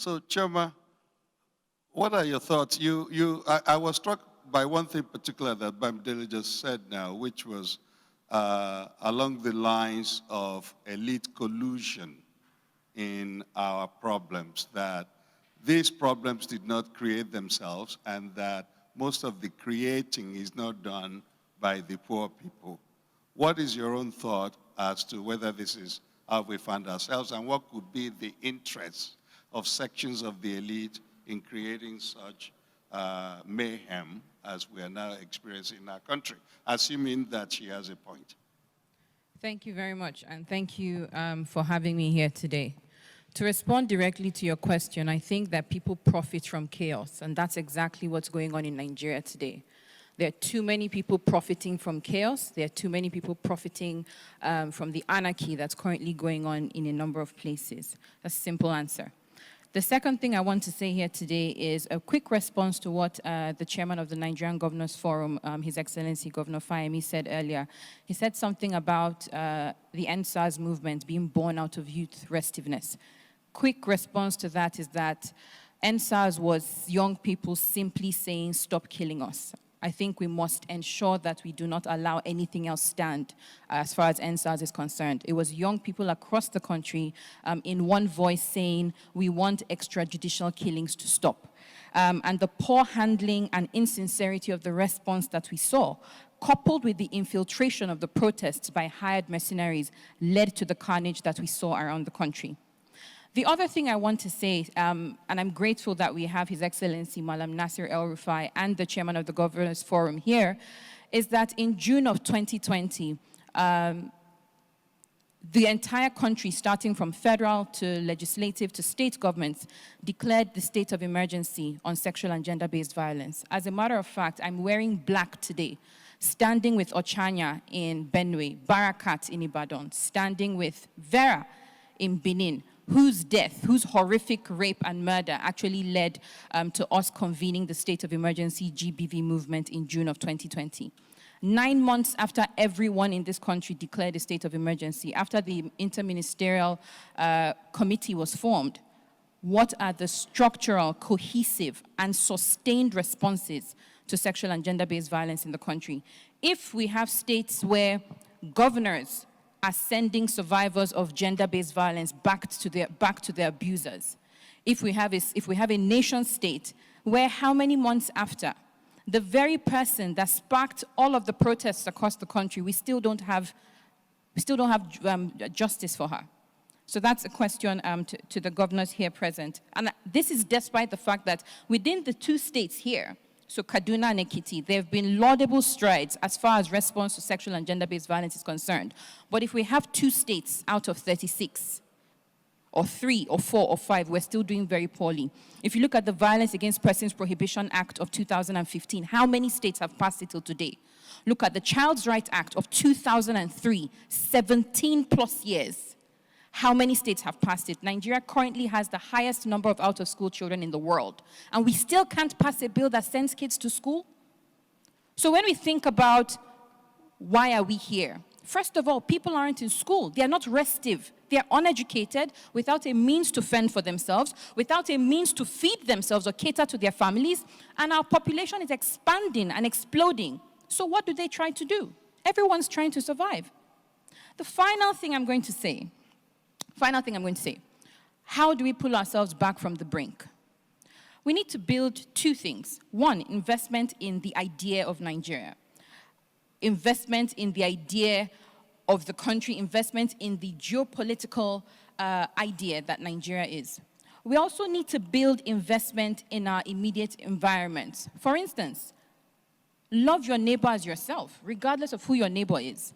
So, Chioma, what are your thoughts? I was struck by one thing particular that Bamidele just said now, which was along the lines of elite collusion in our problems, that these problems did not create themselves and that most of the creating is not done by the poor people. What is your own thought as to whether this is how we find ourselves and what could be the interests of sections of the elite in creating such mayhem as we are now experiencing in our country, assuming that she has a point? Thank you very much, and thank you for having me here today. To respond directly to your question, I think that people profit from chaos, and that's exactly what's going on in Nigeria today. There are too many people profiting from chaos. There are too many people profiting from the anarchy that's currently going on in a number of places. That's a simple answer. The second thing I want to say here today is a quick response to what the chairman of the Nigerian Governors Forum, His Excellency Governor Fayemi, said earlier. He said something about the EndSARS movement being born out of youth restiveness. Quick response to that is that EndSARS was young people simply saying, stop killing us. I think we must ensure that we do not allow anything else stand as far as EndSARS is concerned. It was young people across the country in one voice saying, we want extrajudicial killings to stop. And the poor handling and insincerity of the response that we saw, coupled with the infiltration of the protests by hired mercenaries, led to the carnage that we saw around the country. The other thing I want to say, and I'm grateful that we have His Excellency Malam Nasir El-Rufai and the chairman of the Governors Forum here, is that in June of 2020, the entire country, starting from federal to legislative to state governments, declared the state of emergency on sexual and gender-based violence. As a matter of fact, I'm wearing black today, standing with Ochanya in Benue, Barakat in Ibadan, standing with Vera in Benin, whose death, whose horrific rape and murder actually led to us convening the state of emergency GBV movement in June of 2020. 9 months after everyone in this country declared a state of emergency, after the interministerial committee was formed, what are the structural, cohesive, and sustained responses to sexual and gender-based violence in the country? If we have states where governors are sending survivors of gender-based violence back to their abusers. If we have a nation state where how many months after, the very person that sparked all of the protests across the country, we still don't have justice for her. So that's a question to the governors here present. And this is despite the fact that within the two states here, so Kaduna and Ekiti, there have been laudable strides as far as response to sexual and gender-based violence is concerned. But if we have 2 states out of 36, or 3, or 4, or 5, we're still doing very poorly. If you look at the Violence Against Persons Prohibition Act of 2015, how many states have passed it till today? Look at the Child's Rights Act of 2003, 17 plus years. How many states have passed it? Nigeria currently has the highest number of out-of-school children in the world. And we still can't pass a bill that sends kids to school? So when we think about why are we here? First of all, people aren't in school. They are not restive. They are uneducated, without a means to fend for themselves, without a means to feed themselves or cater to their families. And our population is expanding and exploding. So what do they try to do? Everyone's trying to survive. The final thing I'm going to say, how do we pull ourselves back from the brink? We need to build 2 things. 1, investment in the idea of Nigeria. Investment in the idea of the country, investment in the geopolitical idea that Nigeria is. We also need to build investment in our immediate environment. For instance, love your neighbor as yourself, regardless of who your neighbor is.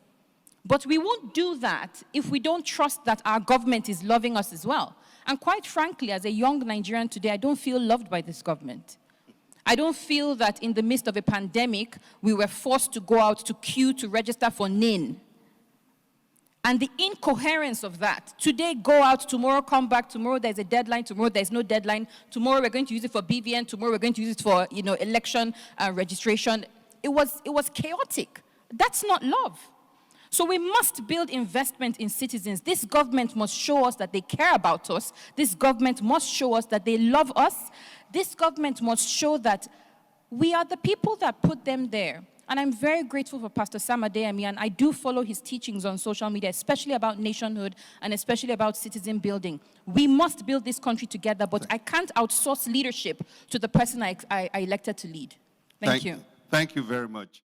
But we won't do that if we don't trust that our government is loving us as well. And quite frankly, as a young Nigerian today, I don't feel loved by this government. I don't feel that in the midst of a pandemic, we were forced to go out to queue to register for NIN. And the incoherence of that, today go out, tomorrow come back, tomorrow there's a deadline, tomorrow there's no deadline, tomorrow we're going to use it for BVN, tomorrow we're going to use it for election registration. It was chaotic. That's not love. So we must build investment in citizens. This government must show us that they care about us. This government must show us that they love us. This government must show that we are the people that put them there. And I'm very grateful for Pastor Sam Adeyemi, and I do follow his teachings on social media, especially about nationhood and especially about citizen building. We must build this country together, but I can't outsource leadership to the person I elected to lead. Thank you. Thank you very much.